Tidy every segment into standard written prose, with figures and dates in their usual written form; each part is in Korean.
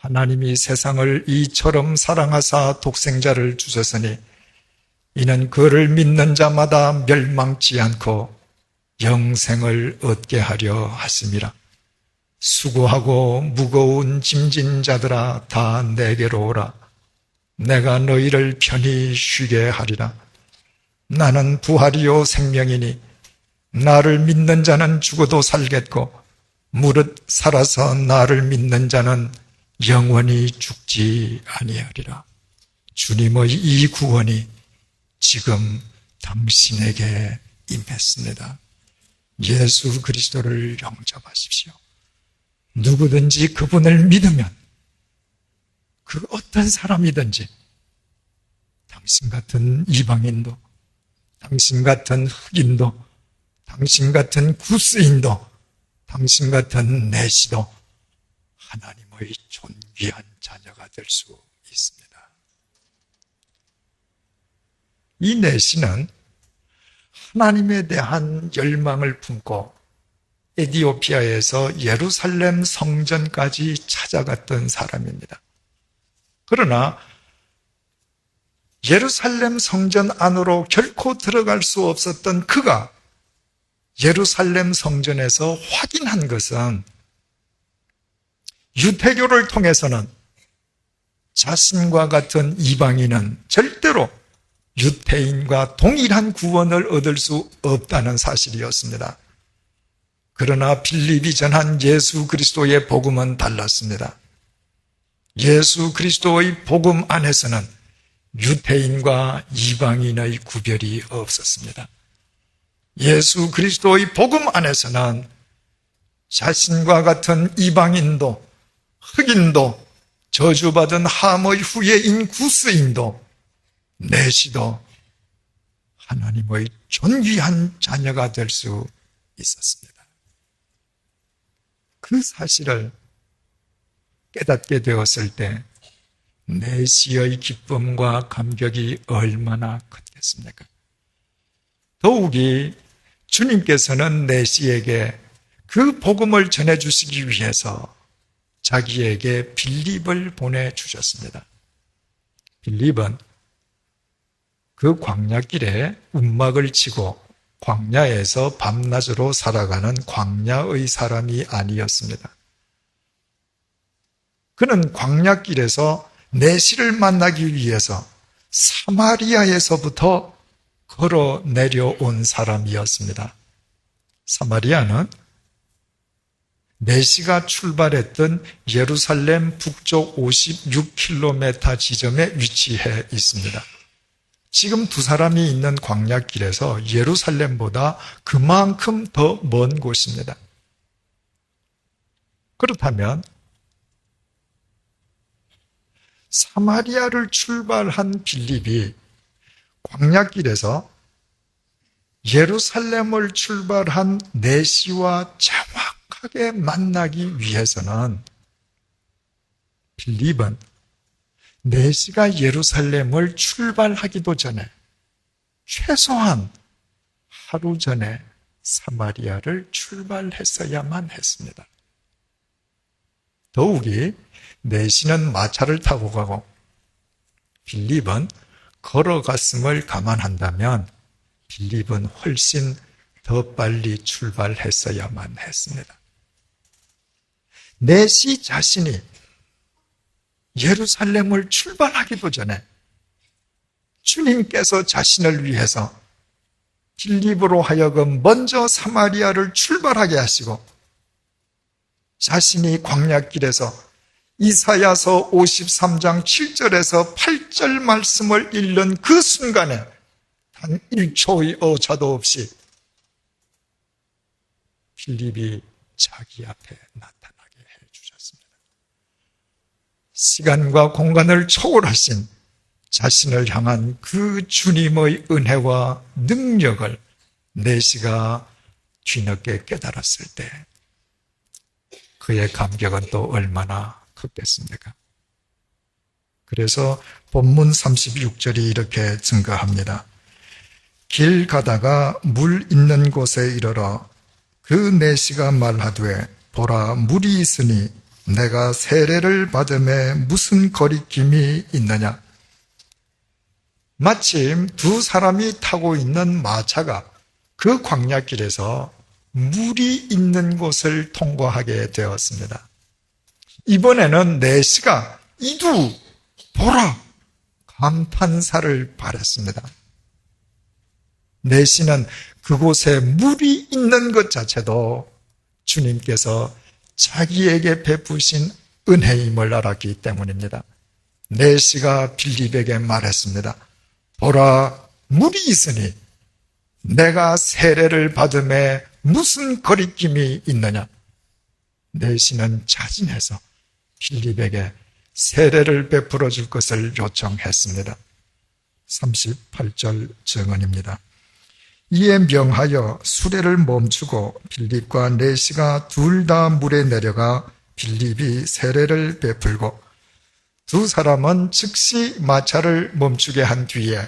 하나님이 세상을 이처럼 사랑하사 독생자를 주셨으니 이는 그를 믿는 자마다 멸망치 않고 영생을 얻게 하려 하심이라. 수고하고 무거운 짐진 자들아 다 내게로 오라. 내가 너희를 편히 쉬게 하리라. 나는 부활이요 생명이니 나를 믿는 자는 죽어도 살겠고 무릇 살아서 나를 믿는 자는 영원히 죽지 아니하리라. 주님의 이 구원이 지금 당신에게 임했습니다. 예수 그리스도를 영접하십시오. 누구든지 그분을 믿으면 그 어떤 사람이든지 당신 같은 이방인도, 당신 같은 흑인도, 당신 같은 구스인도, 당신 같은 내시도 하나님의 존귀한 자녀가 될 수 있습니다. 이 내시는 하나님에 대한 열망을 품고 에티오피아에서 예루살렘 성전까지 찾아갔던 사람입니다. 그러나 예루살렘 성전 안으로 결코 들어갈 수 없었던 그가 예루살렘 성전에서 확인한 것은 유태교를 통해서는 자신과 같은 이방인은 절대로 유태인과 동일한 구원을 얻을 수 없다는 사실이었습니다. 그러나 빌립이 전한 예수 그리스도의 복음은 달랐습니다. 예수 그리스도의 복음 안에서는 유태인과 이방인의 구별이 없었습니다. 예수 그리스도의 복음 안에서는 자신과 같은 이방인도, 흑인도, 저주받은 함의 후예인 구스인도, 내시도 하나님의 존귀한 자녀가 될 수 있었습니다. 그 사실을 깨닫게 되었을 때 내시의 기쁨과 감격이 얼마나 컸겠습니까? 더욱이 주님께서는 내시에게 그 복음을 전해주시기 위해서 자기에게 빌립을 보내주셨습니다. 빌립은 그 광야길에 움막을 치고 광야에서 밤낮으로 살아가는 광야의 사람이 아니었습니다. 그는 광야길에서 내시를 만나기 위해서 사마리아에서부터 걸어 내려온 사람이었습니다. 사마리아는 내시가 출발했던 예루살렘 북쪽 56km 지점에 위치해 있습니다. 지금 두 사람이 있는 광야길에서 예루살렘보다 그만큼 더 먼 곳입니다. 그렇다면 사마리아를 출발한 빌립이 광야길에서 예루살렘을 출발한 내시와 정확하게 만나기 위해서는 빌립은 내시가 예루살렘을 출발하기도 전에 최소한 하루 전에 사마리아를 출발했어야만 했습니다. 더욱이 내시는 마차를 타고 가고 빌립은 걸어갔음을 감안한다면 빌립은 훨씬 더 빨리 출발했어야만 했습니다. 내시 자신이 예루살렘을 출발하기도 전에 주님께서 자신을 위해서 빌립으로 하여금 먼저 사마리아를 출발하게 하시고 자신이 광야길에서 이사야서 53장 7절에서 8절 말씀을 읽는 그 순간에 단 1초의 오차도 없이 빌립이 자기 앞에 나타나게 해주셨습니다. 시간과 공간을 초월하신 자신을 향한 그 주님의 은혜와 능력을 내시가 뒤늦게 깨달았을 때 그의 감격은 또 얼마나 컸겠습니까? 그래서 본문 36절이 이렇게 증가합니다. 길 가다가 물 있는 곳에 이르러 그 내시가 말하되 보라 물이 있으니 내가 세례를 받음에 무슨 거리낌이 있느냐? 마침 두 사람이 타고 있는 마차가 그 광야길에서 물이 있는 곳을 통과하게 되었습니다. 이번에는 내시가 이두 보라 감탄사를 발했습니다. 내시는 그곳에 물이 있는 것 자체도 주님께서 자기에게 베푸신 은혜임을 알았기 때문입니다. 내시가 빌립에게 말했습니다. 보라, 물이 있으니 내가 세례를 받음에 무슨 거리낌이 있느냐? 내시는 자진해서 빌립에게 세례를 베풀어 줄 것을 요청했습니다. 38절 증언입니다. 이에 명하여 수레를 멈추고 빌립과 내시가 둘 다 물에 내려가 빌립이 세례를 베풀고 두 사람은 즉시 마차를 멈추게 한 뒤에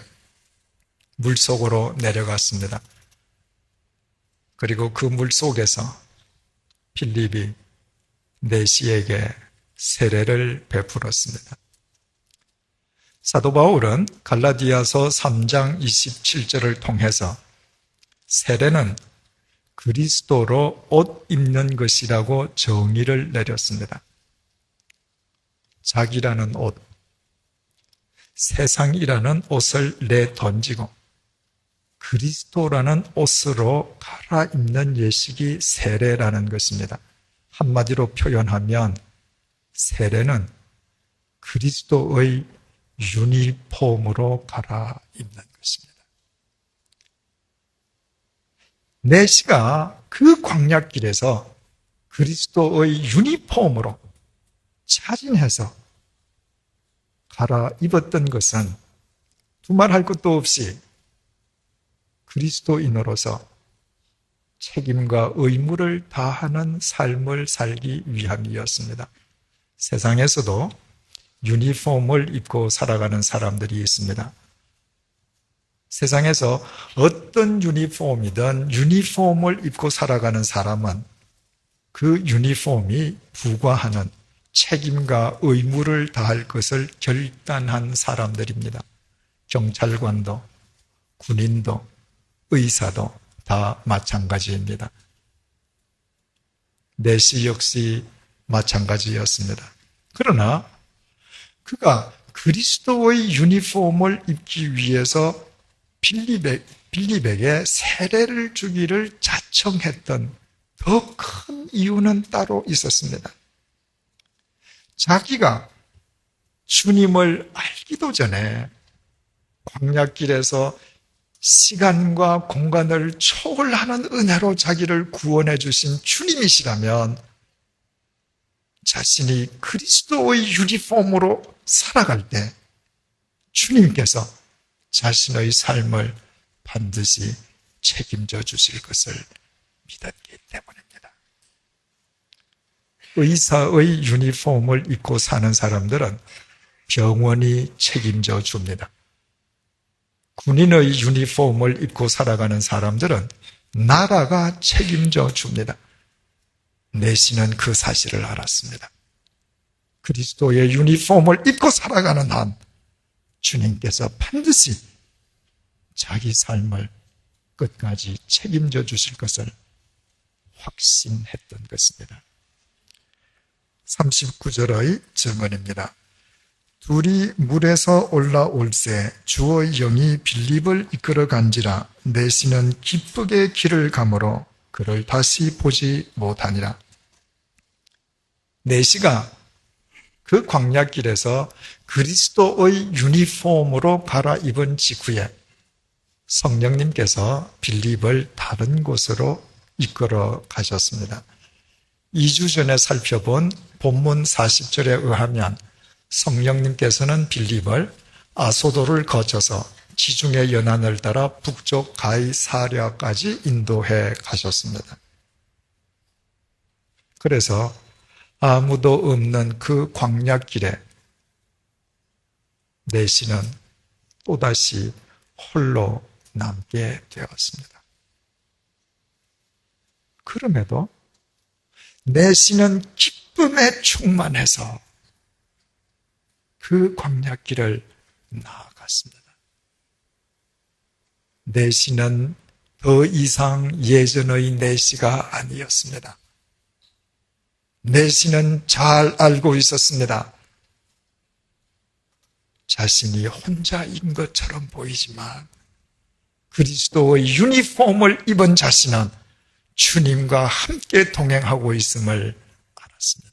물속으로 내려갔습니다. 그리고 그 물속에서 빌립이 내시에게 세례를 베풀었습니다. 사도 바울은 갈라디아서 3장 27절을 통해서 세례는 그리스도로 옷 입는 것이라고 정의를 내렸습니다. 자기라는 옷, 세상이라는 옷을 내던지고 그리스도라는 옷으로 갈아입는 예식이 세례라는 것입니다. 한마디로 표현하면 세례는 그리스도의 유니폼으로 갈아입는 것입니다. 내시가 그 광야길에서 그리스도의 유니폼으로 자진해서 갈아입었던 것은 두말할 것도 없이 그리스도인으로서 책임과 의무를 다하는 삶을 살기 위함이었습니다. 세상에서도 유니폼을 입고 살아가는 사람들이 있습니다. 세상에서 어떤 유니폼이든 유니폼을 입고 살아가는 사람은 그 유니폼이 부과하는 책임과 의무를 다할 것을 결단한 사람들입니다. 경찰관도, 군인도, 의사도 다 마찬가지입니다. 내시 역시 마찬가지였습니다. 그러나 그가 그리스도의 유니폼을 입기 위해서 빌립에게 세례를 주기를 자청했던 더 큰 이유는 따로 있었습니다. 자기가 주님을 알기도 전에 광야길에서 시간과 공간을 초월하는 은혜로 자기를 구원해 주신 주님이시라면 자신이 그리스도의 유니폼으로 살아갈 때 주님께서 자신의 삶을 반드시 책임져 주실 것을 믿었기 때문입니다. 의사의 유니폼을 입고 사는 사람들은 병원이 책임져 줍니다. 군인의 유니폼을 입고 살아가는 사람들은 나라가 책임져 줍니다. 내시는 그 사실을 알았습니다. 그리스도의 유니폼을 입고 살아가는 한 주님께서 반드시 자기 삶을 끝까지 책임져 주실 것을 확신했던 것입니다. 39절의 증언입니다. 둘이 물에서 올라올새 주의 영이 빌립을 이끌어 간지라 내시는 기쁘게 길을 가므로 그를 다시 보지 못하니라. 내시가 그 광야길에서 그리스도의 유니폼으로 갈아입은 직후에 성령님께서 빌립을 다른 곳으로 이끌어 가셨습니다. 2주 전에 살펴본 본문 40절에 의하면 성령님께서는 빌립을 아소도를 거쳐서 지중해 연안을 따라 북쪽 가이사랴까지 인도해 가셨습니다. 그래서 아무도 없는 그 광야길에 내시는 또다시 홀로 남게 되었습니다. 그럼에도 내시는 기쁘게 기쁨에 충만해서 그 광야길을 나아갔습니다. 내시는 더 이상 예전의 내시가 아니었습니다. 내시는 잘 알고 있었습니다. 자신이 혼자인 것처럼 보이지만 그리스도의 유니폼을 입은 자신은 주님과 함께 동행하고 있음을 알았습니다.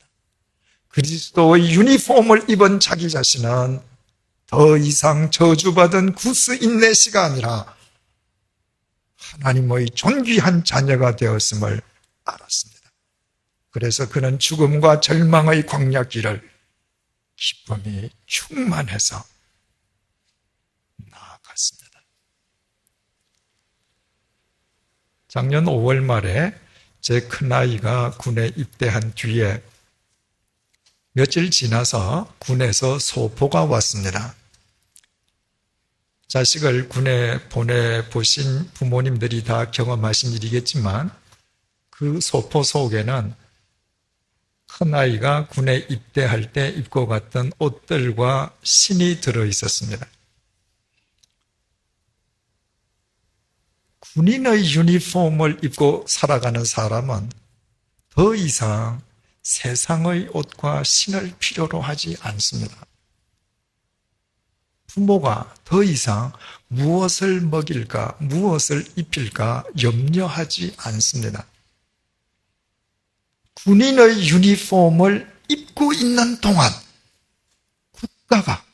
그리스도의 유니폼을 입은 자기 자신은 더 이상 저주받은 구스인 내시가 아니라 하나님의 존귀한 자녀가 되었음을 알았습니다. 그래서 그는 죽음과 절망의 광야길을 기쁨이 충만해서 나아갔습니다. 작년 5월 말에 제 큰아이가 군에 입대한 뒤에 며칠 지나서 군에서 소포가 왔습니다. 자식을 군에 보내보신 부모님들이 다 경험하신 일이겠지만 그 소포 속에는 큰아이가 군에 입대할 때 입고 갔던 옷들과 신이 들어있었습니다. 군인의 유니폼을 입고 살아가는 사람은 더 이상 세상의 옷과 신을 필요로 하지 않습니다. 부모가 더 이상 무엇을 먹일까, 무엇을 입힐까 염려하지 않습니다. 군인의 유니폼을 입고 있는 동안 국가가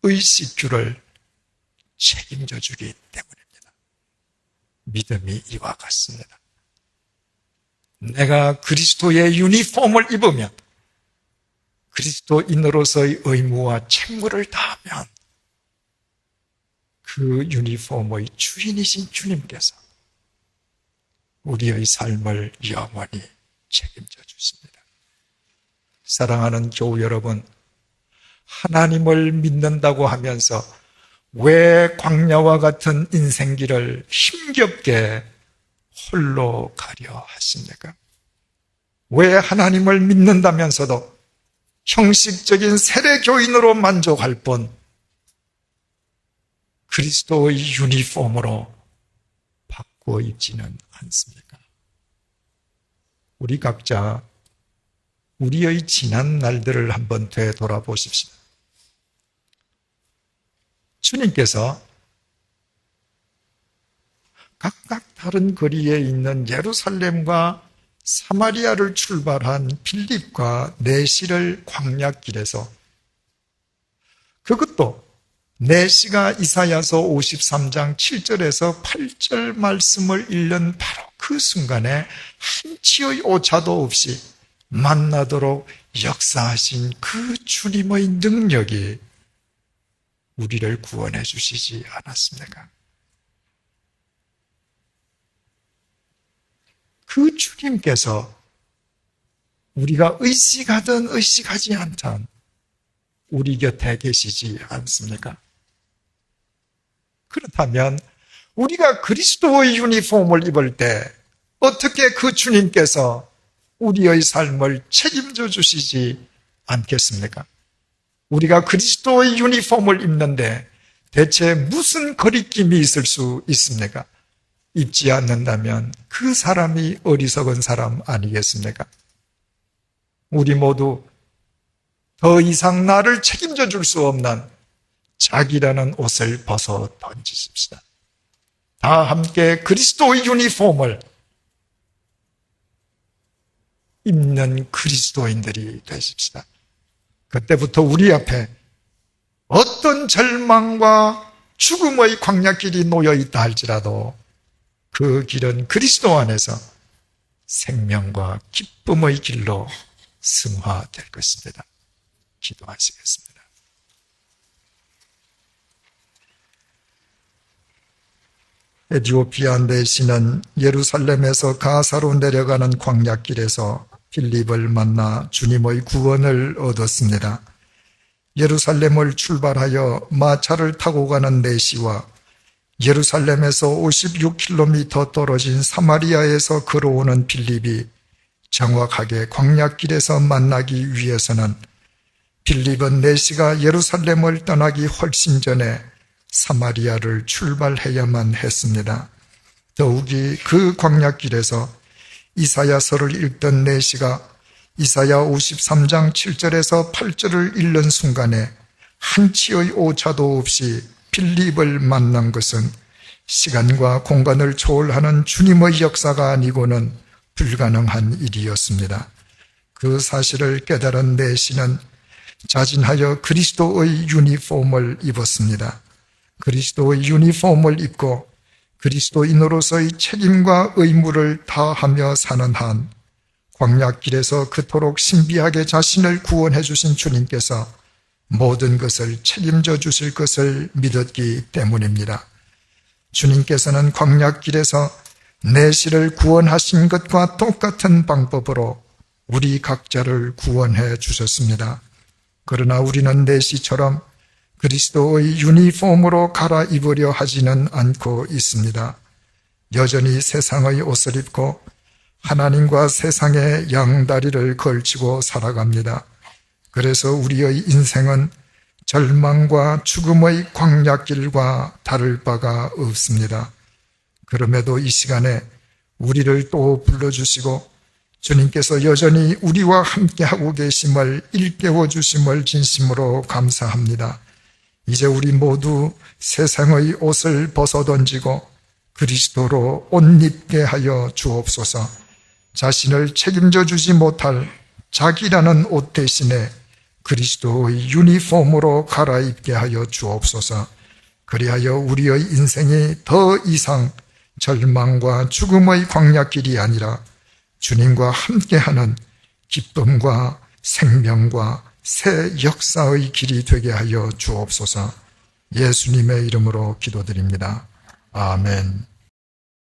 의식주를 책임져 주기 때문입니다. 믿음이 이와 같습니다. 내가 그리스도의 유니폼을 입으면 그리스도인으로서의 의무와 책무를 다하면 그 유니폼의 주인이신 주님께서 우리의 삶을 영원히 책임져 주십니다. 사랑하는 교우 여러분, 하나님을 믿는다고 하면서 왜 광야와 같은 인생길을 힘겹게 홀로 가려 하십니까? 왜 하나님을 믿는다면서도 형식적인 세례교인으로 만족할 뿐 그리스도의 유니폼으로 바꾸어 입지는 않습니까? 우리 각자 우리의 지난 날들을 한번 되돌아보십시오. 주님께서 각각 다른 거리에 있는 예루살렘과 사마리아를 출발한 빌립과 내시를 광야길에서, 그것도 내시가 이사야서 53장 7절에서 8절 말씀을 읽는 바로 그 순간에 한치의 오차도 없이 만나도록 역사하신 그 주님의 능력이 우리를 구원해 주시지 않았습니까? 그 주님께서 우리가 의식하든 의식하지 않든 우리 곁에 계시지 않습니까? 그렇다면 우리가 그리스도의 유니폼을 입을 때 어떻게 그 주님께서 우리의 삶을 책임져 주시지 않겠습니까? 우리가 그리스도의 유니폼을 입는데 대체 무슨 거리낌이 있을 수 있습니까? 입지 않는다면 그 사람이 어리석은 사람 아니겠습니까? 우리 모두 더 이상 나를 책임져 줄 수 없는 자기라는 옷을 벗어 던지십시다. 다 함께 그리스도의 유니폼을 입는 그리스도인들이 되십시다. 그때부터 우리 앞에 어떤 절망과 죽음의 광야길이 놓여 있다 할지라도 그 길은 그리스도 안에서 생명과 기쁨의 길로 승화될 것입니다. 기도하시겠습니다. 에티오피아 내시는 예루살렘에서 가사로 내려가는 광야길에서 빌립을 만나 주님의 구원을 얻었습니다. 예루살렘을 출발하여 마차를 타고 가는 내시와 예루살렘에서 56km 떨어진 사마리아에서 걸어오는 빌립이 정확하게 광야길에서 만나기 위해서는 빌립은 내시가 예루살렘을 떠나기 훨씬 전에 사마리아를 출발해야만 했습니다. 더욱이 그 광야길에서 이사야서를 읽던 내시가 이사야 53장 7절에서 8절을 읽는 순간에 한치의 오차도 없이 빌립을 만난 것은 시간과 공간을 초월하는 주님의 역사가 아니고는 불가능한 일이었습니다. 그 사실을 깨달은 내시는 자진하여 그리스도의 유니폼을 입었습니다. 그리스도의 유니폼을 입고 그리스도인으로서의 책임과 의무를 다하며 사는 한 광야길에서 그토록 신비하게 자신을 구원해 주신 주님께서 모든 것을 책임져 주실 것을 믿었기 때문입니다. 주님께서는 광야길에서 내시를 구원하신 것과 똑같은 방법으로 우리 각자를 구원해 주셨습니다. 그러나 우리는 내시처럼 그리스도의 유니폼으로 갈아입으려 하지는 않고 있습니다. 여전히 세상의 옷을 입고 하나님과 세상의 양다리를 걸치고 살아갑니다. 그래서 우리의 인생은 절망과 죽음의 광야길과 다를 바가 없습니다. 그럼에도 이 시간에 우리를 또 불러주시고 주님께서 여전히 우리와 함께하고 계심을 일깨워 주심을 진심으로 감사합니다. 이제 우리 모두 세상의 옷을 벗어던지고 그리스도로 옷 입게 하여 주옵소서. 자신을 책임져 주지 못할 자기라는 옷 대신에 그리스도의 유니폼으로 갈아입게 하여 주옵소서. 그리하여 우리의 인생이 더 이상 절망과 죽음의 광야길이 아니라 주님과 함께하는 기쁨과 생명과 새 역사의 길이 되게 하여 주옵소서. 예수님의 이름으로 기도드립니다. 아멘.